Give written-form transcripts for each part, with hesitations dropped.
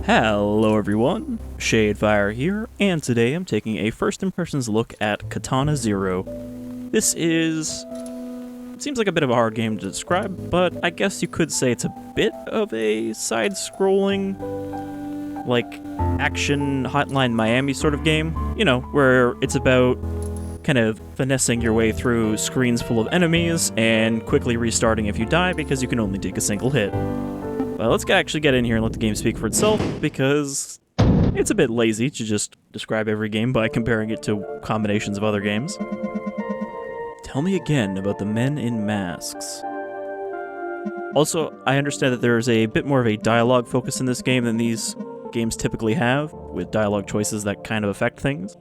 Hello everyone, Shadefire here, and today I'm taking a first impressions look at Katana 0. This seems like a bit of a hard game to describe, but I guess you could say it's a bit of a side-scrolling, like, action Hotline Miami sort of game. You know, where it's about kind of finessing your way through screens full of enemies and quickly restarting if you die because you can only take a single hit. Well, let's actually get in here and let the game speak for itself, because it's a bit lazy to just describe every game by comparing it to combinations of other games. Tell me again about the men in masks. Also, I understand that there's a bit more of a dialogue focus in this game than these games typically have, with dialogue choices that kind of affect things.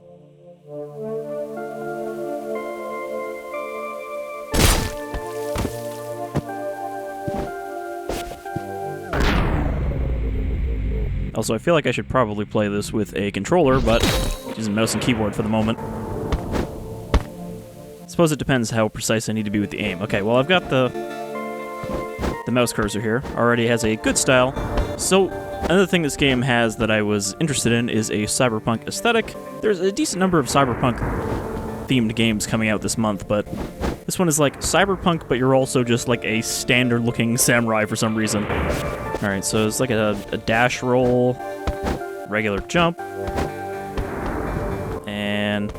Also, I feel like I should probably play this with a controller, but using mouse and keyboard for the moment. I suppose it depends how precise I need to be with the aim. Okay, well, I've got the mouse cursor here. Already has a good style. So, another thing this game has that I was interested in is a cyberpunk aesthetic. There's a decent number of cyberpunk-themed games coming out this month, but this one is like cyberpunk, but you're also just like a standard-looking samurai for some reason. Alright, so it's like a dash roll, regular jump, and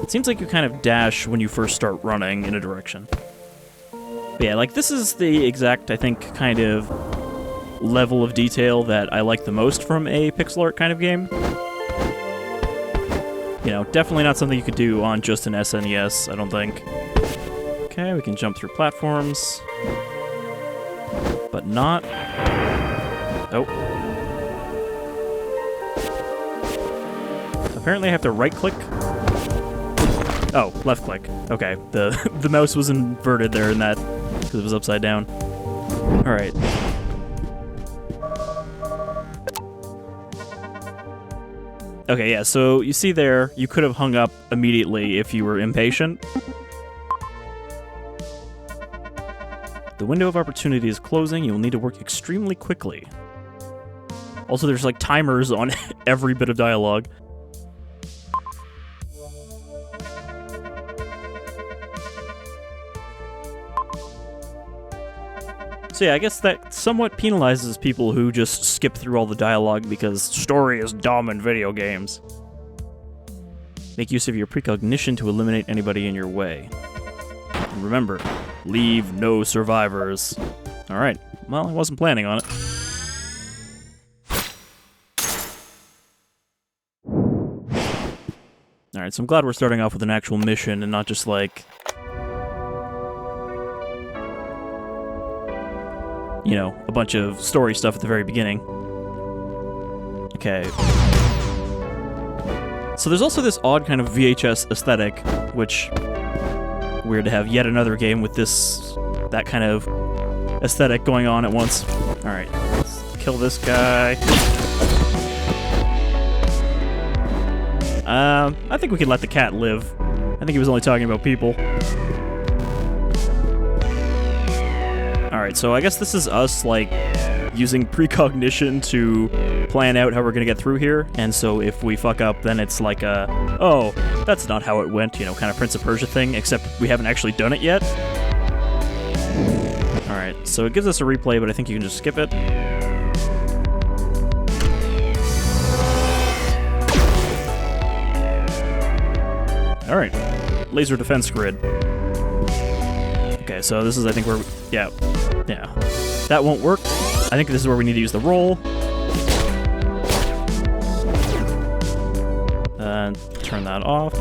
it seems like you kind of dash when you first start running in a direction. But yeah, like this is the exact, I think, kind of level of detail that I like the most from a pixel art kind of game. You know, definitely not something you could do on just an SNES, I don't think. Okay, we can jump through platforms. But not... Oh. Apparently I have to right-click. Oh, left-click. Okay, the mouse was inverted there in that, because it was upside down. Alright. Okay, yeah, so you see there, you could have hung up immediately if you were impatient. The window of opportunity is closing. You'll need to work extremely quickly. Also, there's like timers on every bit of dialogue. So yeah, I guess that somewhat penalizes people who just skip through all the dialogue because story is dumb in video games. Make use of your precognition to eliminate anybody in your way. And remember, leave no survivors. Alright, well, I wasn't planning on it. Alright, so I'm glad we're starting off with an actual mission and not just like... you know, a bunch of story stuff at the very beginning. Okay. So there's also this odd kind of VHS aesthetic, which... weird to have yet another game with that kind of aesthetic going on at once. Alright, let's kill this guy. I think we can let the cat live. I think he was only talking about people. Alright, so I guess this is us, like, using precognition to plan out how we're gonna get through here, and so if we fuck up, then it's like a, oh, that's not how it went, you know, kind of Prince of Persia thing, except we haven't actually done it yet. Alright, so it gives us a replay, but I think you can just skip it. Alright, laser defense grid. Okay, so this is, I think, where, yeah, that won't work. I think this is where we need to use the roll. Turn that off.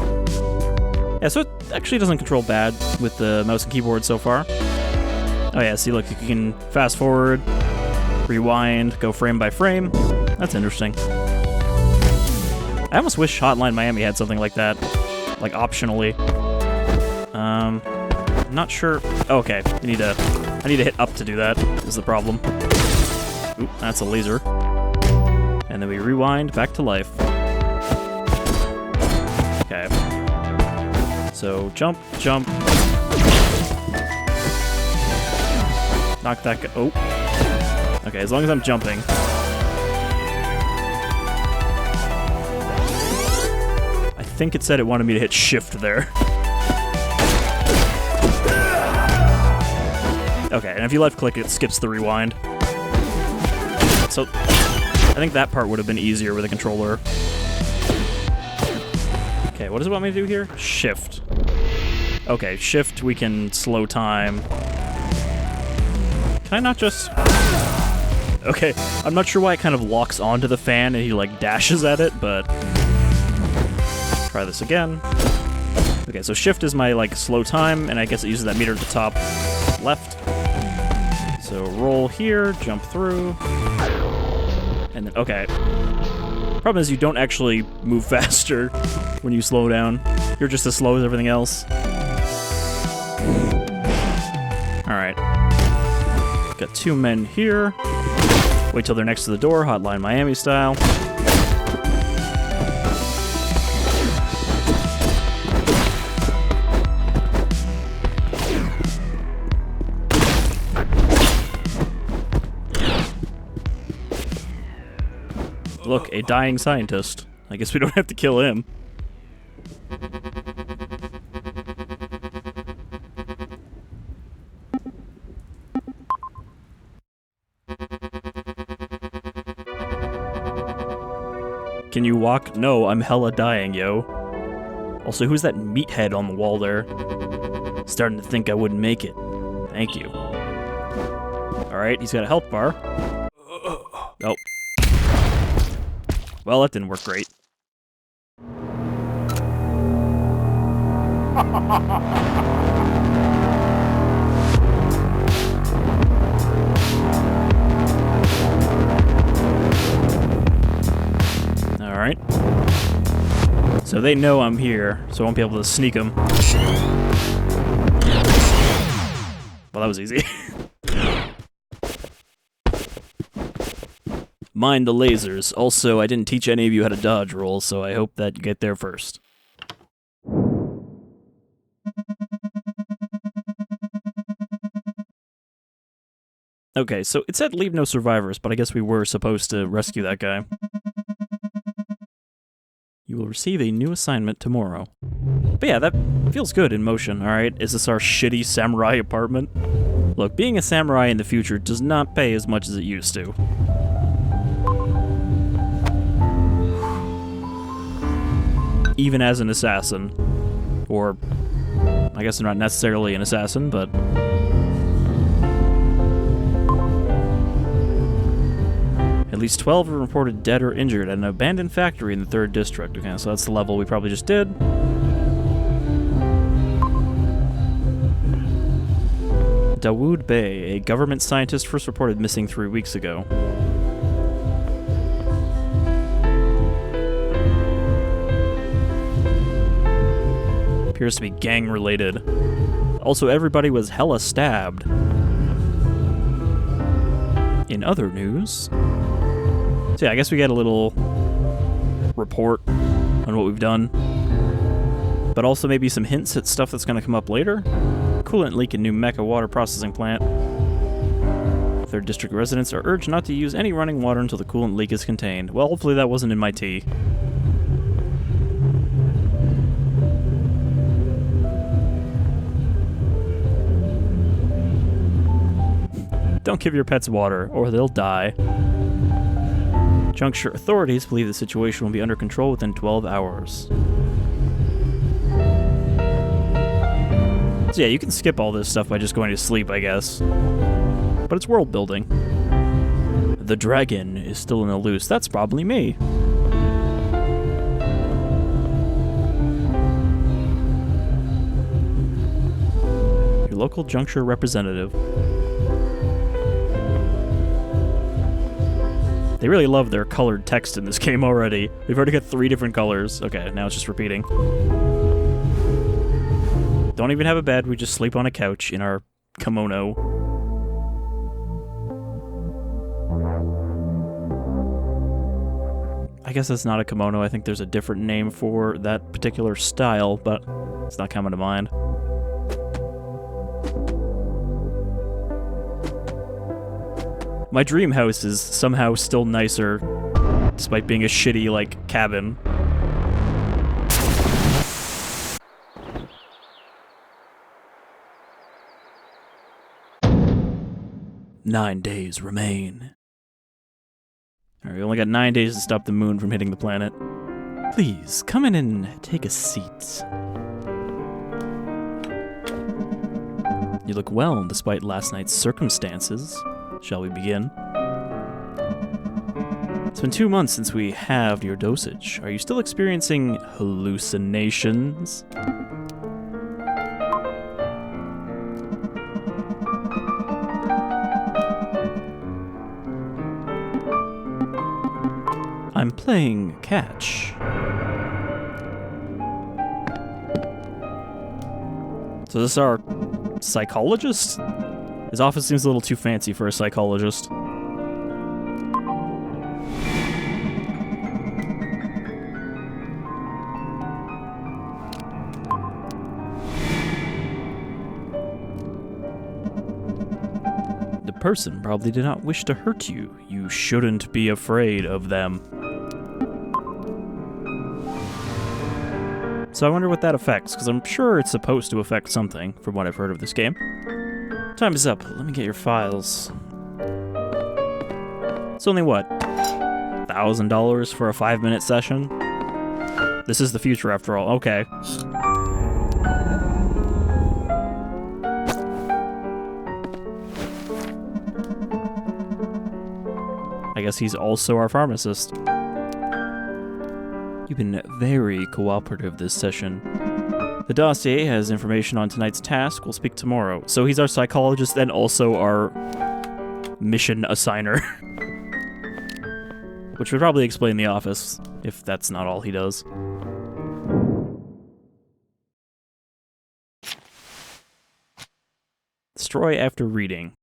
Yeah, so it actually doesn't control bad with the mouse and keyboard so far. Oh yeah, see, look, you can fast forward, rewind, go frame by frame. That's interesting. I almost wish Hotline Miami had something like that, like optionally. Not sure. Oh, okay, I need to hit up to do that, is the problem. Oop, that's a laser. And then we rewind back to life. Okay. So, jump, jump. Knock that guy. Oh. Okay, as long as I'm jumping. think it said it wanted me to hit shift there. Okay, and if you left click, it skips the rewind. So, I think that part would have been easier with a controller. Okay, what does it want me to do here? Shift. Okay, shift, we can slow time. Can I not just... Okay, I'm not sure why it kind of locks onto the fan and he, like, dashes at it, but... Try this again. Okay, so shift is my, like, slow time, and I guess it uses that meter at the top left. So roll here, jump through, and then, okay. Problem is you don't actually move faster when you slow down. You're just as slow as everything else. Alright. Got 2 men here. Wait till they're next to the door, Hotline Miami style. Look, a dying scientist. I guess we don't have to kill him. Can you walk? No, I'm hella dying, yo. Also, who's that meathead on the wall there? Starting to think I wouldn't make it. Thank you. Alright, he's got a health bar. Oh. Well, that didn't work great. Alright. So they know I'm here, so I won't be able to sneak them. Well, that was easy. Mind the lasers. Also, I didn't teach any of you how to dodge roll, so I hope that you get there first. Okay, so it said leave no survivors, but I guess we were supposed to rescue that guy. You will receive a new assignment tomorrow. But yeah, that feels good in motion, alright? Is this our shitty samurai apartment? Look, being a samurai in the future does not pay as much as it used to. Even as an assassin. Or, I guess they're not necessarily an assassin, but... At least 12 are reported dead or injured at an abandoned factory in the 3rd district. Okay, so that's the level we probably just did. Dawood Bey, a government scientist first reported missing 3 weeks ago. Appears to be gang-related. Also, everybody was hella stabbed. In other news... So yeah, I guess we get a little report on what we've done. But also maybe some hints at stuff that's going to come up later. Coolant leak in new mecha water processing plant. 3rd District residents are urged not to use any running water until the coolant leak is contained. Well, hopefully that wasn't in my tea. Don't give your pets water, or they'll die. Juncture authorities believe the situation will be under control within 12 hours. So yeah, you can skip all this stuff by just going to sleep, I guess. But it's world building. The dragon is still in the loose. That's probably me. Your local juncture representative. They really love their colored text in this game already. We've already got 3 different colors. Okay, now it's just repeating. Don't even have a bed, we just sleep on a couch in our kimono. I guess that's not a kimono, I think there's a different name for that particular style, but it's not coming to mind. My dream house is somehow still nicer, despite being a shitty, like, cabin. 9 days remain. Alright, we only got 9 days to stop the moon from hitting the planet. Please, come in and take a seat. You look well despite last night's circumstances. Shall we begin? It's been 2 months since we halved your dosage. Are you still experiencing hallucinations? I'm playing catch. So this is our psychologist? His office seems a little too fancy for a psychologist. The person probably did not wish to hurt you. You shouldn't be afraid of them. So I wonder what that affects, because I'm sure it's supposed to affect something, from what I've heard of this game. Time is up. Let me get your files. It's only, what, $1,000 for a 5-minute session? This is the future, after all. Okay. I guess he's also our pharmacist. You've been very cooperative this session. The dossier has information on tonight's task. We'll speak tomorrow. So he's our psychologist and also our mission assigner. Which would probably explain The Office, if that's not all he does. Destroy after reading.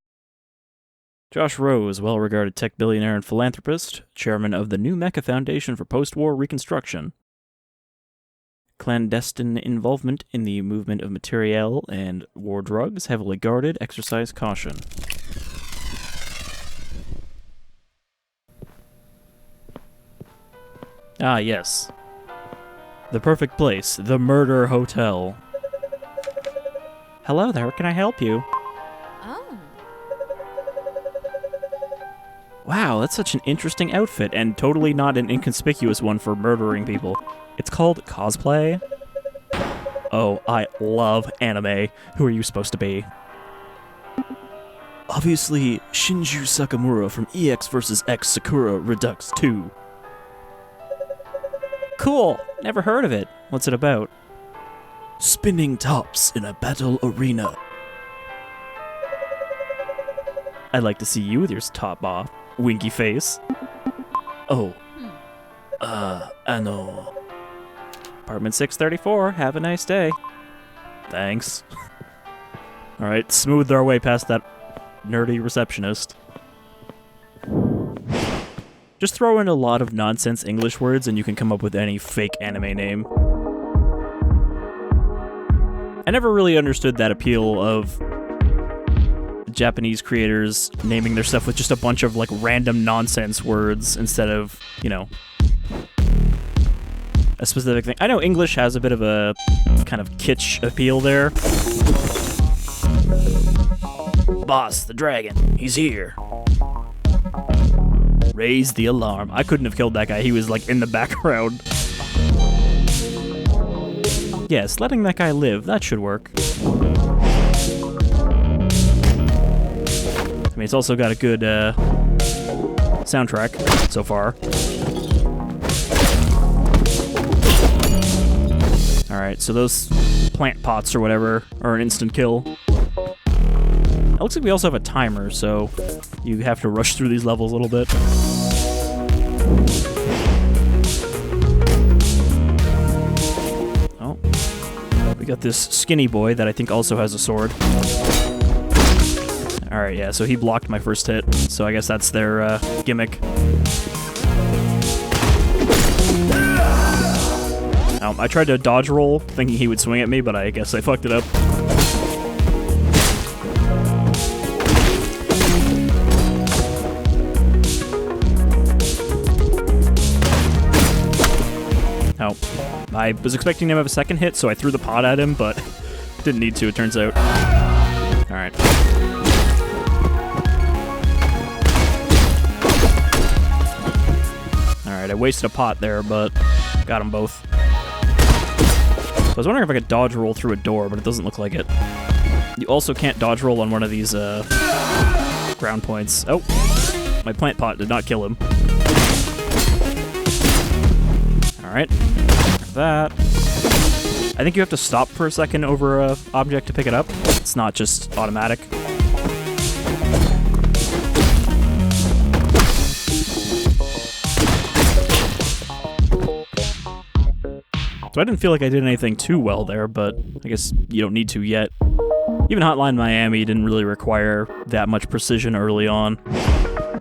Josh Rose, well-regarded tech billionaire and philanthropist, chairman of the New Mecca Foundation for Post-War Reconstruction. Clandestine involvement in the movement of materiel and war drugs, heavily guarded, exercise caution. Ah, yes. The perfect place, the Murder Hotel. Hello there, can I help you? Wow, that's such an interesting outfit, and totally not an inconspicuous one for murdering people. It's called cosplay. Oh, I love anime. Who are you supposed to be? Obviously, Shinju Sakamura from EX vs. X Sakura Redux 2. Cool, never heard of it. What's it about? Spinning tops in a battle arena. I'd like to see you with your top off. Winky face. Oh. Ano. Apartment 634, have a nice day. Thanks. Alright, smoothed our way past that nerdy receptionist. Just throw in a lot of nonsense English words and you can come up with any fake anime name. I never really understood that appeal of Japanese creators naming their stuff with just a bunch of, like, random nonsense words instead of, you know, a specific thing. I know English has a bit of a kind of kitsch appeal there. Boss, the dragon, he's here. Raise the alarm. I couldn't have killed that guy. He was, like, in the background. Yes, letting that guy live, that should work. I mean, it's also got a good soundtrack so far. Alright, so those plant pots or whatever are an instant kill. It looks like we also have a timer, so you have to rush through these levels a little bit. Oh. We got this skinny boy that I think also has a sword. Alright, yeah, so he blocked my first hit, so I guess that's their gimmick. I tried to dodge roll, thinking he would swing at me, but I guess I fucked it up. Oh, I was expecting him to have a second hit, so I threw the pot at him, but didn't need to, it turns out. Alright. I wasted a pot there, but got them both. So I was wondering if I could dodge roll through a door, but it doesn't look like it. You also can't dodge roll on one of these ground points. Oh, my plant pot did not kill him. Alright, that. I think you have to stop for a second over an object to pick it up. It's not just automatic. So I didn't feel like I did anything too well there, but I guess you don't need to yet. Even Hotline Miami didn't really require that much precision early on.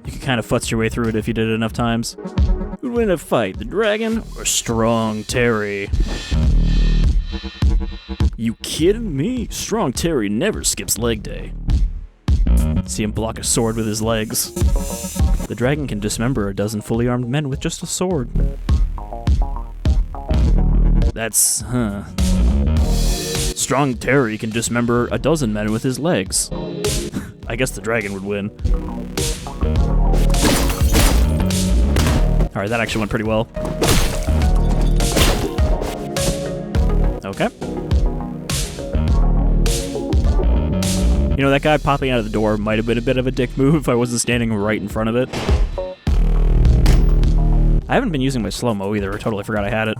You could kind of futz your way through it if you did it enough times. Who'd win a fight, the dragon or Strong Terry? You kidding me? Strong Terry never skips leg day. See him block a sword with his legs. The dragon can dismember a dozen fully armed men with just a sword. That's, Strong Terry can dismember a dozen men with his legs. I guess the dragon would win. Alright, that actually went pretty well. Okay. You know, that guy popping out of the door might have been a bit of a dick move if I wasn't standing right in front of it. I haven't been using my slow-mo either. I totally forgot I had it.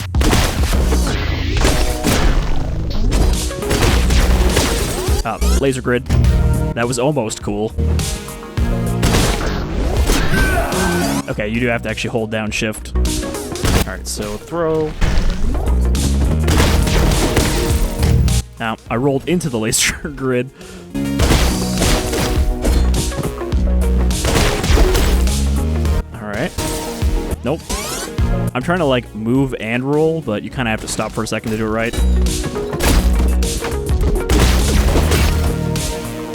Laser grid. That was almost cool. Okay, you do have to actually hold down shift. Alright, so throw. Now, I rolled into the laser grid. Alright. Nope. I'm trying to, like, move and roll, but you kind of have to stop for a second to do it right.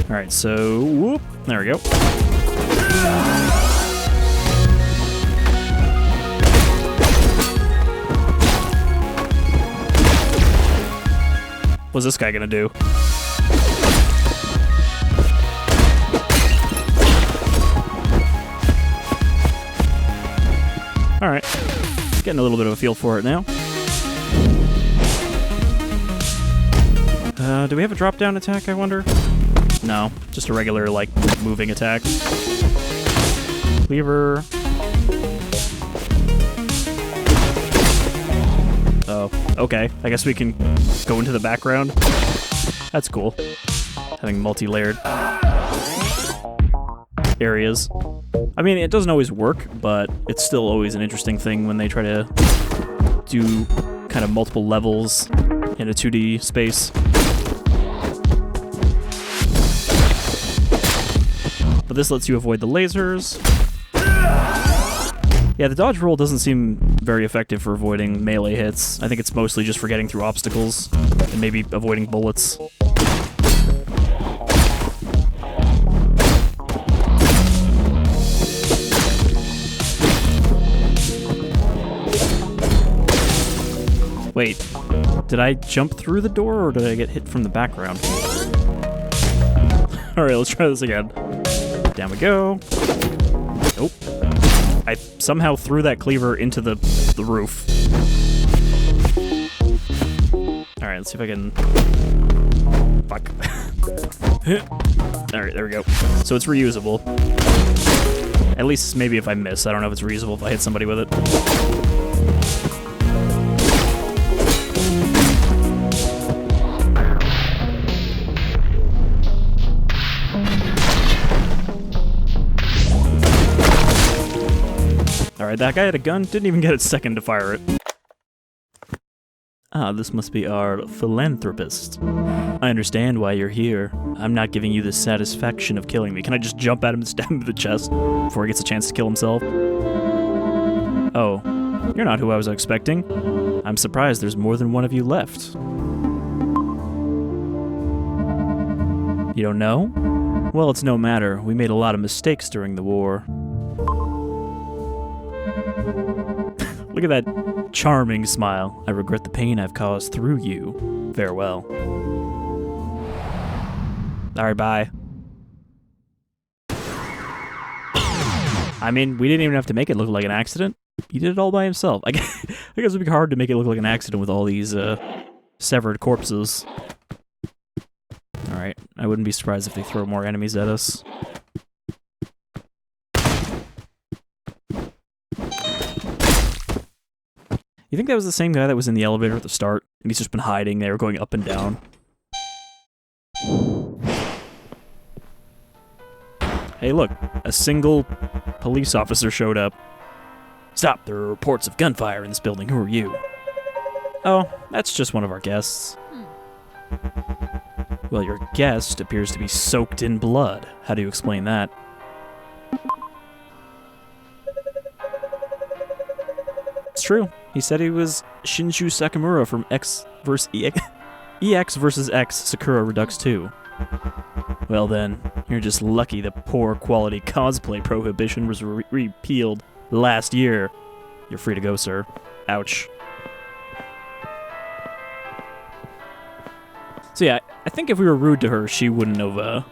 Alright, so, whoop, there we go. What's this guy gonna do? Alright, getting a little bit of a feel for it now. Do we have a drop-down attack, I wonder? No, just a regular, like, moving attack. Cleaver. Oh, okay. I guess we can go into the background. That's cool. Having multi-layered areas. I mean, it doesn't always work, but it's still always an interesting thing when they try to do kind of multiple levels in a 2D space. But this lets you avoid the lasers. Yeah, the dodge roll doesn't seem very effective for avoiding melee hits. I think it's mostly just for getting through obstacles and maybe avoiding bullets. Wait, did I jump through the door or did I get hit from the background? Alright, let's try this again. Down we go. Nope. I somehow threw that cleaver into the roof. Alright, let's see if I can... Fuck. Alright, there we go. So it's reusable. At least maybe if I miss. I don't know if it's reusable if I hit somebody with it. Alright, that guy had a gun, didn't even get a second to fire it. Ah, this must be our philanthropist. I understand why you're here. I'm not giving you the satisfaction of killing me. Can I just jump at him and stab him in the chest before he gets a chance to kill himself? Oh, you're not who I was expecting. I'm surprised there's more than one of you left. You don't know? Well, it's no matter. We made a lot of mistakes during the war. Look at that charming smile. I regret the pain I've caused through you. Farewell. Alright, bye. I mean, we didn't even have to make it look like an accident. He did it all by himself. I guess it'd be hard to make it look like an accident with all these severed corpses. Alright, I wouldn't be surprised if they throw more enemies at us. You think that was the same guy that was in the elevator at the start? And he's just been hiding there, going up and down. Hey look, a single police officer showed up. Stop, there are reports of gunfire in this building. Who are you? Oh, that's just one of our guests. Well, your guest appears to be soaked in blood. How do you explain that? It's true. He said he was Shinshu Sakamura from EX vs. X Sakura Redux 2. Well then, you're just lucky the poor quality cosplay prohibition was repealed last year. You're free to go, sir. Ouch. So yeah, I think if we were rude to her, she wouldn't have,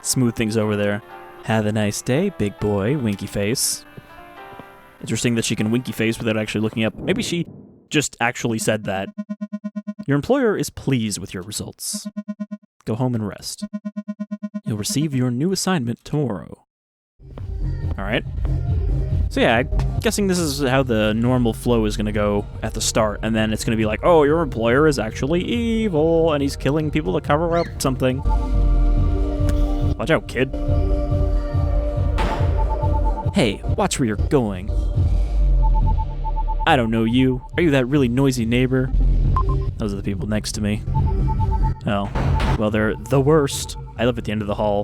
smoothed things over there. Have a nice day, big boy, winky face. Interesting that she can winky face without actually looking up. Maybe she just actually said that. Your employer is pleased with your results. Go home and rest. You'll receive your new assignment tomorrow. Alright. So yeah, I'm guessing this is how the normal flow is going to go at the start, and then it's going to be like, oh, your employer is actually evil, and he's killing people to cover up something. Watch out, kid. Hey, watch where you're going. I don't know you. Are you that really noisy neighbor? Those are the people next to me. Oh, well, they're the worst. I live at the end of the hall.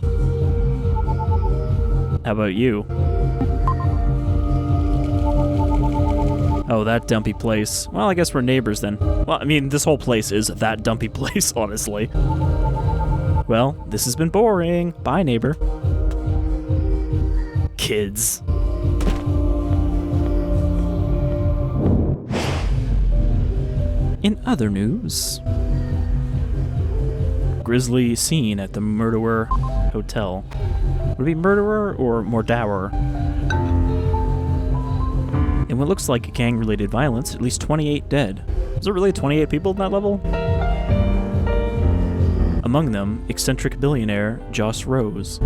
How about you? Oh, that dumpy place. Well, I guess we're neighbors then. Well, I mean, this whole place is that dumpy place, honestly. Well, this has been boring. Bye, neighbor. Kids. In other news, grisly scene at the Murderer Hotel. Would it be Murderer or Mordower? In what looks like gang-related violence, at least 28 dead. Is there really 28 people in that level? Among them, eccentric billionaire Joss Rose.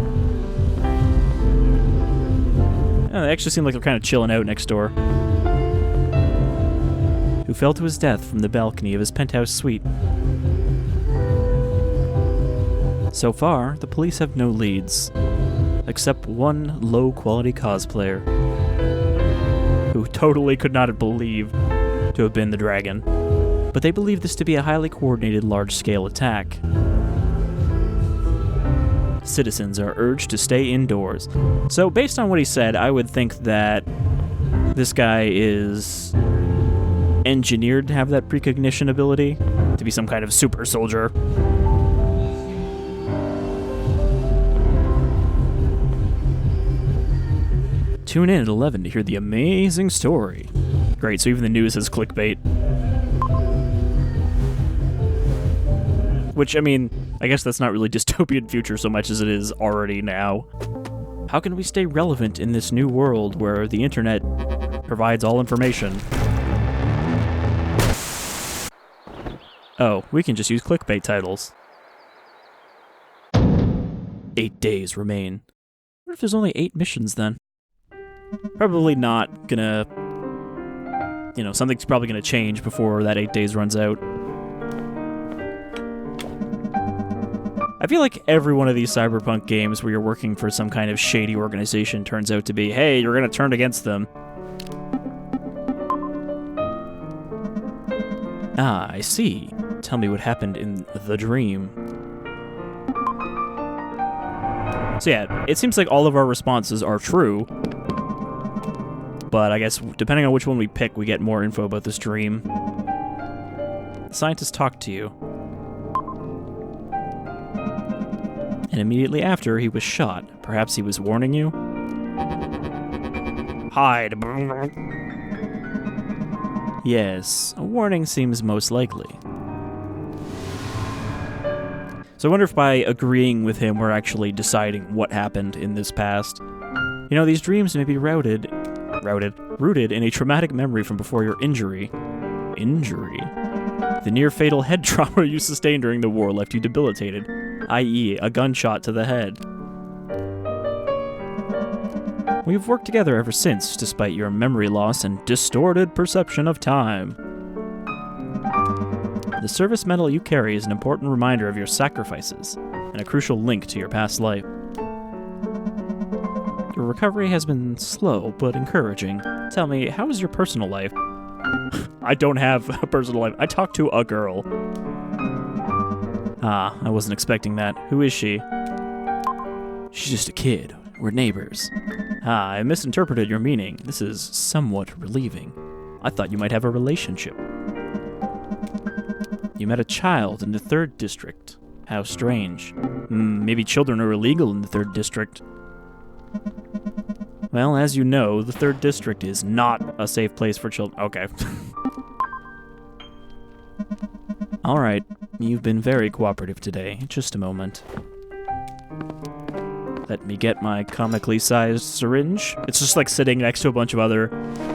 They actually seem like they're kind of chilling out next door. Who fell to his death from the balcony of his penthouse suite. So far, the police have no leads, except one low-quality cosplayer, who totally could not have believed to have been the dragon. But they believe this to be a highly coordinated large-scale attack. Citizens are urged to stay indoors. So based on what he said, I would think that this guy is engineered to have that precognition ability, to be some kind of super soldier. Tune in at 11 to hear the amazing story. Great, so even the news has clickbait. Which, I mean, I guess that's not really dystopian future so much as it is already now. How can we stay relevant in this new world where the internet provides all information? Oh, we can just use clickbait titles. 8 days remain. What if there's only 8 missions then? Probably not gonna... You know, something's probably gonna change before that 8 days runs out. I feel like every one of these cyberpunk games where you're working for some kind of shady organization turns out to be, hey, you're gonna turn against them. Ah, I see. Tell me what happened in the dream. So yeah, it seems like all of our responses are true. But I guess depending on which one we pick, we get more info about this dream. The scientist talked to you. And immediately after, he was shot. Perhaps he was warning you? Hide. Yes, a warning seems most likely. So I wonder if by agreeing with him, we're actually deciding what happened in this past. You know, these dreams may be rooted in a traumatic memory from before your injury. Injury? The near-fatal head trauma you sustained during the war left you debilitated, i.e. a gunshot to the head. We've worked together ever since, despite your memory loss and distorted perception of time. The service medal you carry is an important reminder of your sacrifices, and a crucial link to your past life. Your recovery has been slow, but encouraging. Tell me, how is your personal life? I don't have a personal life. I talk to a girl. Ah, I wasn't expecting that. Who is she? She's just a kid. We're neighbors. Ah, I misinterpreted your meaning. This is somewhat relieving. I thought you might have a relationship. You met a child in the 3rd district. How strange. Maybe children are illegal in the 3rd district. Well, as you know, the 3rd district is not a safe place for children. Okay. Alright, you've been very cooperative today. Just a moment. Let me get my comically sized syringe. It's just like sitting next to a bunch of other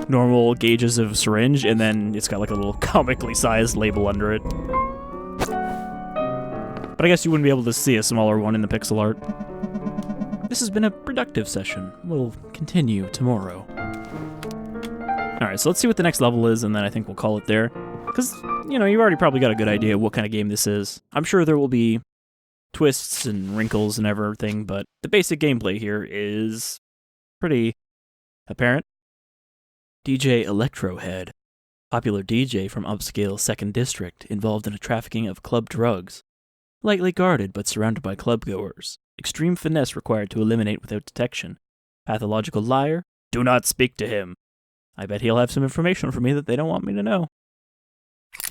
normal gauges of syringe, and then it's got like a little comically sized label under it. But I guess you wouldn't be able to see a smaller one in the pixel art. This has been a productive session. We'll continue tomorrow. Alright, so let's see what the next level is, and then I think we'll call it there. Because, you know, you already probably got a good idea of what kind of game this is. I'm sure there will be twists and wrinkles and everything, but the basic gameplay here is pretty apparent. DJ Electrohead, popular DJ from upscale 2nd District, involved in a trafficking of club drugs. Lightly guarded but surrounded by clubgoers. Extreme finesse required to eliminate without detection. Pathological liar? Do not speak to him. I bet he'll have some information for me that they don't want me to know.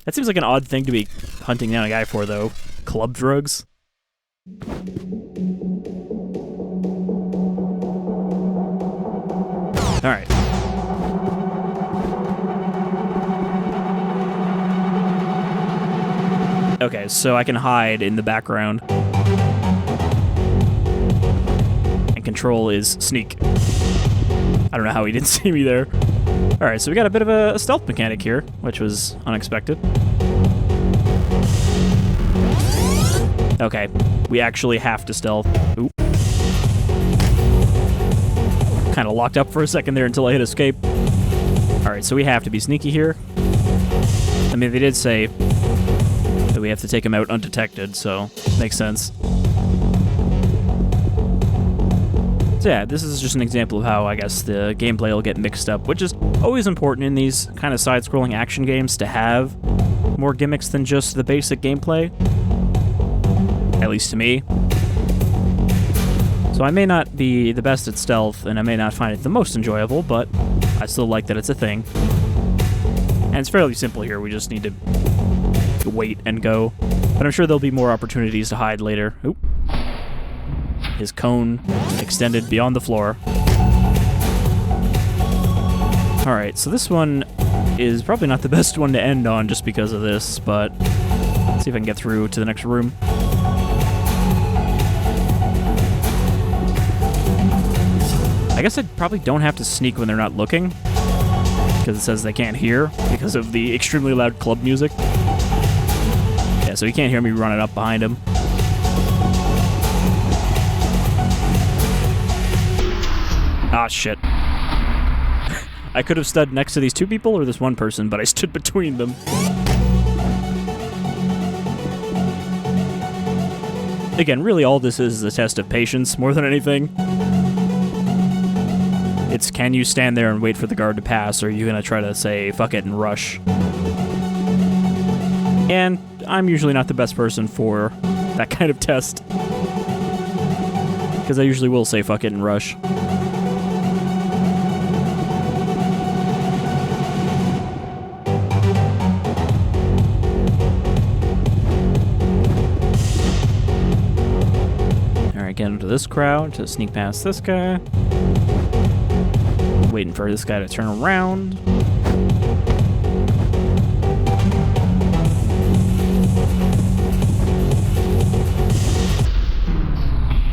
That seems like an odd thing to be hunting down a guy for, though. Club drugs? Alright. Okay, so I can hide in the background. And control is sneak. I don't know how he didn't see me there. Alright, so we got a bit of a stealth mechanic here, which was unexpected. Okay, we actually have to stealth. Oop. Kind of locked up for a second there until I hit escape. Alright, so we have to be sneaky here. I mean, they did say that we have to take him out undetected, so makes sense. So yeah, this is just an example of how, I guess, the gameplay will get mixed up, which is always important in these kind of side-scrolling action games to have more gimmicks than just the basic gameplay. At least to me. So I may not be the best at stealth, and I may not find it the most enjoyable, but I still like that it's a thing. And it's fairly simple here, we just need to wait and go. But I'm sure there'll be more opportunities to hide later. Oop. His cone extended beyond the floor. Alright, so this one is probably not the best one to end on just because of this, but let's see if I can get through to the next room. I guess I probably don't have to sneak when they're not looking, because it says they can't hear because of the extremely loud club music. Yeah, so he can't hear me running up behind him. Ah, shit. I could have stood next to these two people or this one person, but I stood between them. Again, really all this is a test of patience more than anything. It's, can you stand there and wait for the guard to pass, or are you gonna try to say, fuck it, and rush? And I'm usually not the best person for that kind of test. Because I usually will say, fuck it, and rush. Alright, get into this crowd to sneak past this guy. Waiting for this guy to turn around.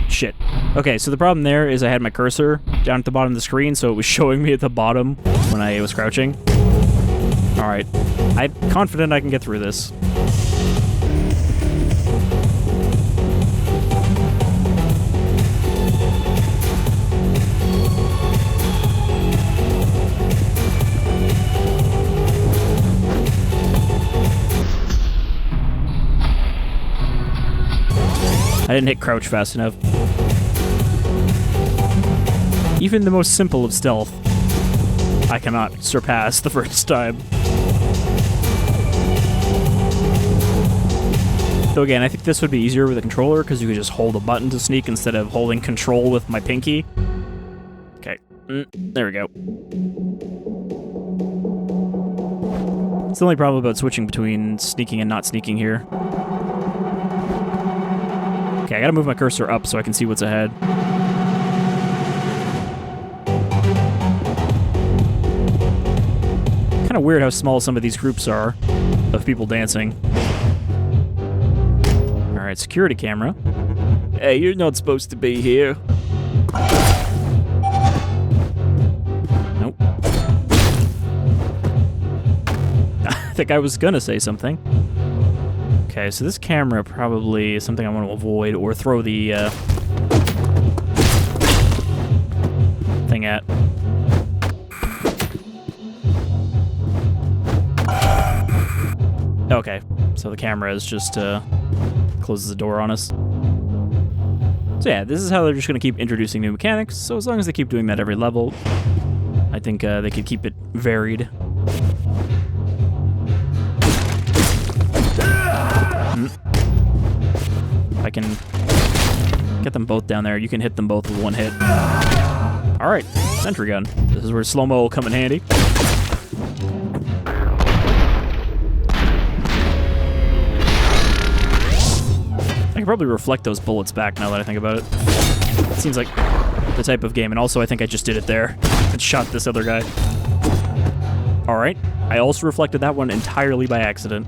Shit. Okay, so the problem there is I had my cursor down at the bottom of the screen, so it was showing me at the bottom when I was crouching. Alright, I'm confident I can get through this. I didn't hit crouch fast enough. Even the most simple of stealth, I cannot surpass the first time. So again, I think this would be easier with a controller because you could just hold a button to sneak instead of holding control with my pinky. Okay, there we go. It's the only problem about switching between sneaking and not sneaking here. Okay, I gotta move my cursor up so I can see what's ahead. Kind of weird how small some of these groups are of people dancing. Alright, security camera. Hey, you're not supposed to be here. Nope. I think I was gonna say something. Okay, so this camera probably is something I want to avoid or throw the thing at. Okay, so the camera is just closes the door on us. So yeah, this is how they're just going to keep introducing new mechanics, so as long as they keep doing that every level, I think they could keep it varied. I can get them both down there. You can hit them both with one hit. Alright, sentry gun. This is where slow-mo will come in handy. I can probably reflect those bullets back now that I think about it. It seems like the type of game, and also I think I just did it there and shot this other guy. Alright, I also reflected that one entirely by accident.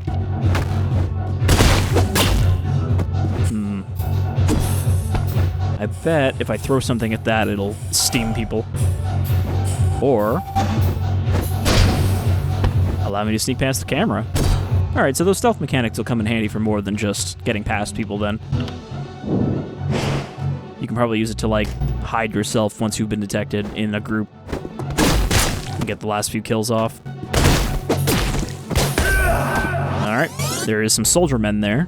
I bet if I throw something at that, it'll steam people. Or allow me to sneak past the camera. Alright, so those stealth mechanics will come in handy for more than just getting past people then. You can probably use it to, like, hide yourself once you've been detected in a group and get the last few kills off. Alright, there is some soldier men there.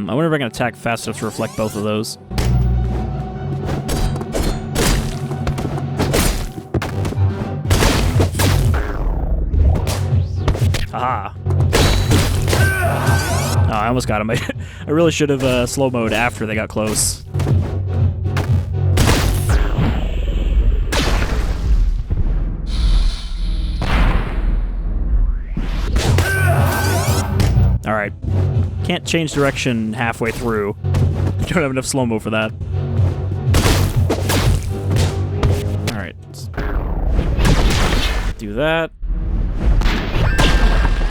I wonder if I can attack fast enough to reflect both of those. Aha! Oh, I almost got him. I really should have slow-mode after they got close. Alright. Can't change direction halfway through. I don't have enough slow-mo for that. Alright. Do that.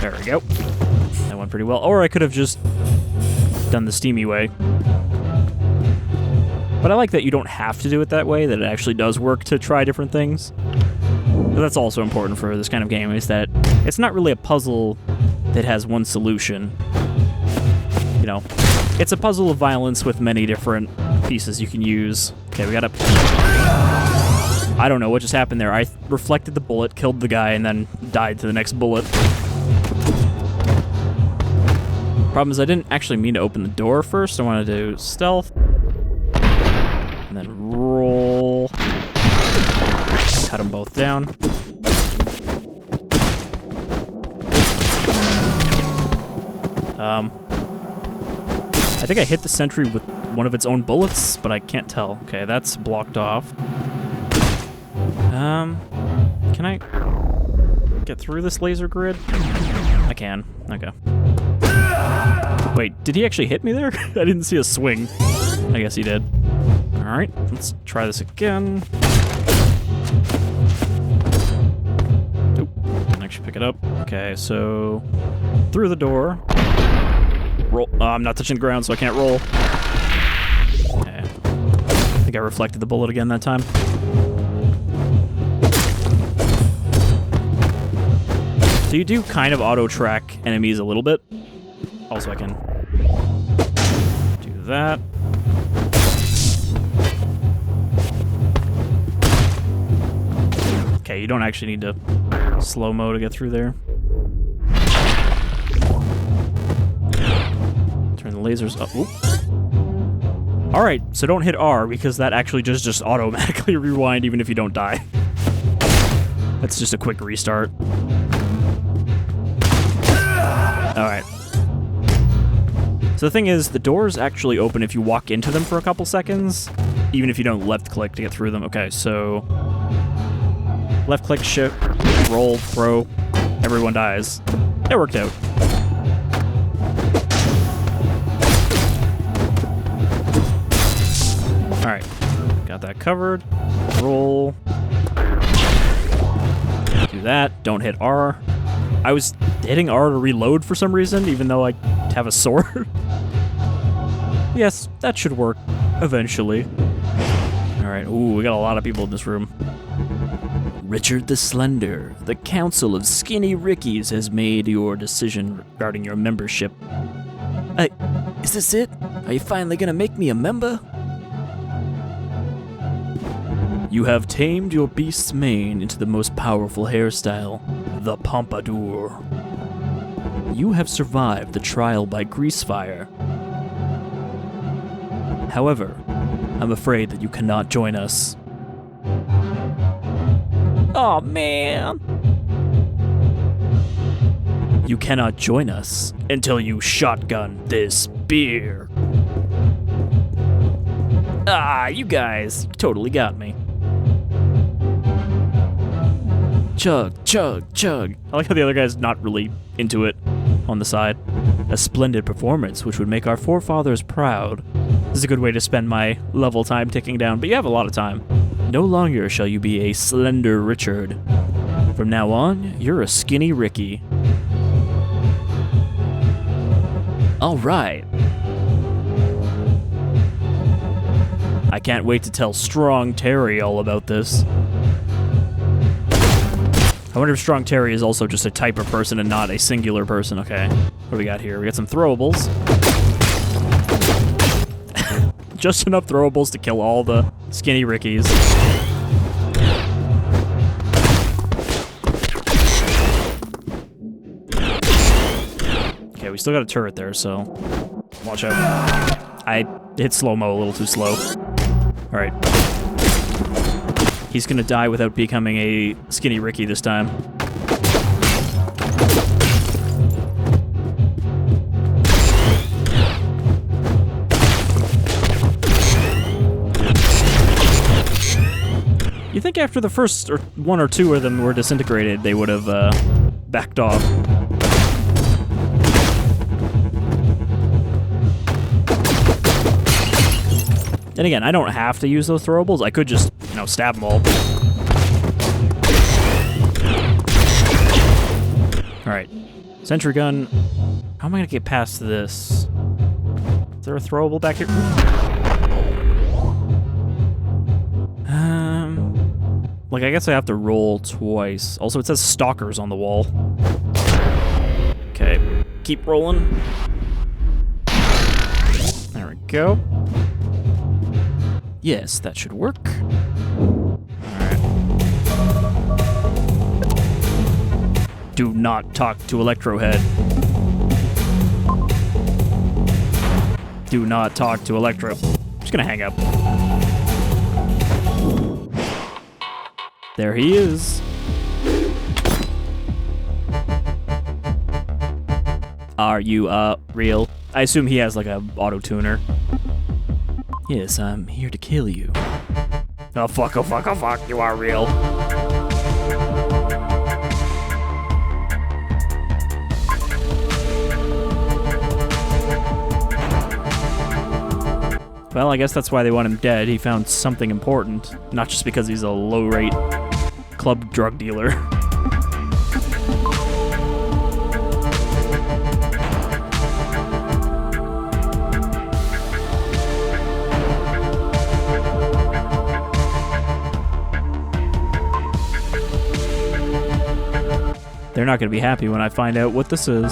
There we go. That went pretty well. Or I could have just done the steamy way. But I like that you don't have to do it that way, that it actually does work to try different things. But that's also important for this kind of game, is that it's not really a puzzle that has one solution. You know, it's a puzzle of violence with many different pieces you can use. Okay, we gotta... I don't know what just happened there. I reflected the bullet, killed the guy, and then died to the next bullet. Problem is I didn't actually mean to open the door first. I wanted to do stealth. And then roll. Cut them both down. I think I hit the sentry with one of its own bullets, but I can't tell. Okay, that's blocked off. Can I get through this laser grid? I can. Okay. Wait, did he actually hit me there? I didn't see a swing. I guess he did. Alright, let's try this again. pick it up. Okay, so through the door. Roll. I'm not touching the ground, so I can't roll. Okay. I think I reflected the bullet again that time. So you do kind of auto-track enemies a little bit. Also, I can do that. Okay, you don't actually need to slow-mo to get through there. Turn the lasers up. Oop. Alright, so don't hit R, because that actually just automatically rewind even if you don't die. That's just a quick restart. Alright. So the thing is, the doors actually open if you walk into them for a couple seconds, even if you don't left-click to get through them. Okay, so left-click, shift, roll, throw, everyone dies. It worked out. Alright, got that covered. Roll. Do that, don't hit R. I was hitting R to reload for some reason, even though I have a sword. Yes, that should work eventually. Alright, ooh, we got a lot of people in this room. Richard the Slender, the Council of Skinny Rickies has made your decision regarding your membership. Is this it? Are you finally gonna make me a member? You have tamed your beast's mane into the most powerful hairstyle, the pompadour. You have survived the trial by grease fire. However, I'm afraid that you cannot join us. Aw, man! You cannot join us until you shotgun this beer. Ah, you guys totally got me. Chug, chug, chug. I like how the other guy's not really into it on the side. A splendid performance which would make our forefathers proud. This is a good way to spend my level time ticking down, but you have a lot of time. No longer shall you be a slender Richard. From now on, you're a skinny Ricky. All right. I can't wait to tell Strong Terry all about this. I wonder if Strong Terry is also just a type of person and not a singular person. Okay, what do we got here? We got some throwables. Just enough throwables to kill all the skinny Rickies. Okay, we still got a turret there, so watch out. I hit slow-mo a little too slow. Alright. He's gonna die without becoming a skinny Ricky this time. You think after the first one or two of them were disintegrated, they would have backed off. Then again, I don't have to use those throwables. I could just, stab them all. Alright. Sentry gun. How am I gonna get past this? Is there a throwable back here? Like, I guess I have to roll twice. Also, it says stalkers on the wall. Okay. Keep rolling. There we go. Yes, that should work. Alright. Do not talk to Electrohead. Do not talk to Electro. I'm just gonna hang up. There he is. Are you, real? I assume he has, like, a auto-tuner. Yes, I'm here to kill you. Oh fuck, oh fuck, oh fuck, you are real. Well, I guess that's why they want him dead. He found something important, not just because he's a low-rate club drug dealer. They're not going to be happy when I find out what this is.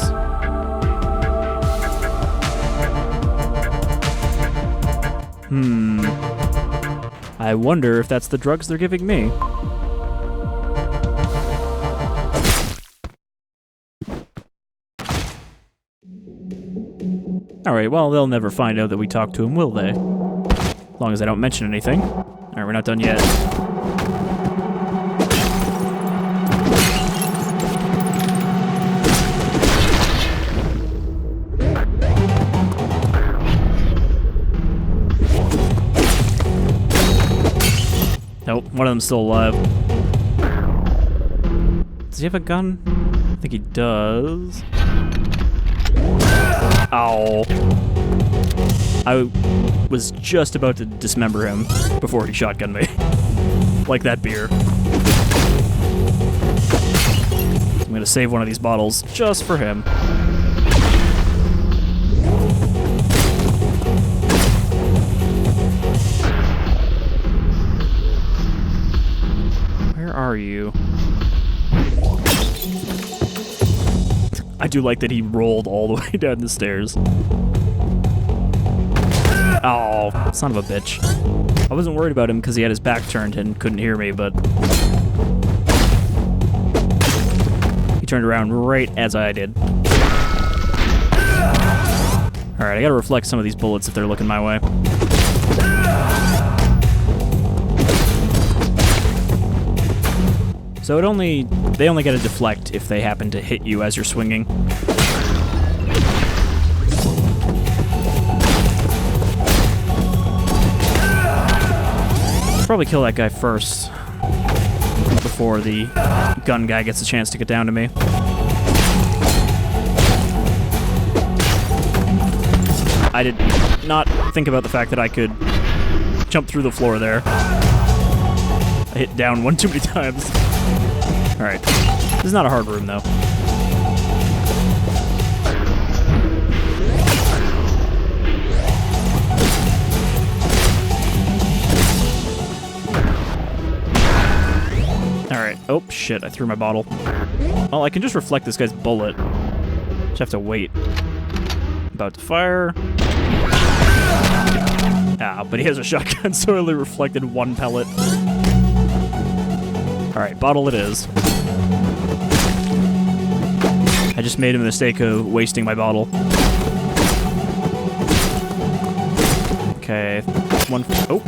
I wonder if that's the drugs they're giving me. Alright, well, they'll never find out that we talked to him, will they? As long as I don't mention anything. Alright, we're not done yet. Nope, one of them's still alive. Does he have a gun? I think he does. Ow. I was just about to dismember him before he shotgunned me. Like that beer. I'm gonna save one of these bottles just for him. Where are you? I do like that he rolled all the way down the stairs. Oh, son of a bitch. I wasn't worried about him because he had his back turned and couldn't hear me, but... he turned around right as I did. Alright, I gotta reflect some of these bullets if they're looking my way. So they only get a deflect if they happen to hit you as you're swinging. Probably kill that guy first before the gun guy gets a chance to get down to me. I did not think about the fact that I could jump through the floor there. I hit down one too many times. Alright. This is not a hard room, though. Alright. Oh, shit. I threw my bottle. Well, I can just reflect this guy's bullet. Just have to wait. About to fire. Ah, but he has a shotgun, so I only reflected one pellet. Alright, bottle it is. I just made a mistake of wasting my bottle. Okay, one... oh!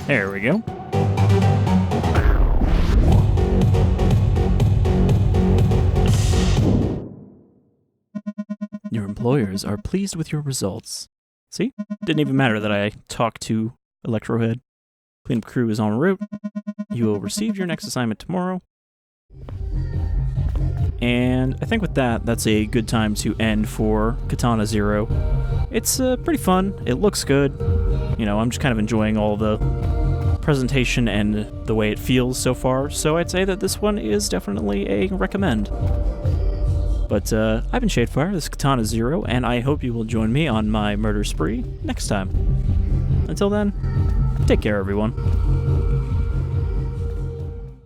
There we go. Your employers are pleased with your results. See? Didn't even matter that I talked to Electrohead. Cleanup crew is en route. You will receive your next assignment tomorrow. And I think with that, that's a good time to end for Katana Zero. It's pretty fun. It looks good. You know, I'm just kind of enjoying all the presentation and the way it feels so far, so I'd say that this one is definitely a recommend. But I've been Shadefire, this is Katana Zero, and I hope you will join me on my murder spree next time. Until then, take care everyone.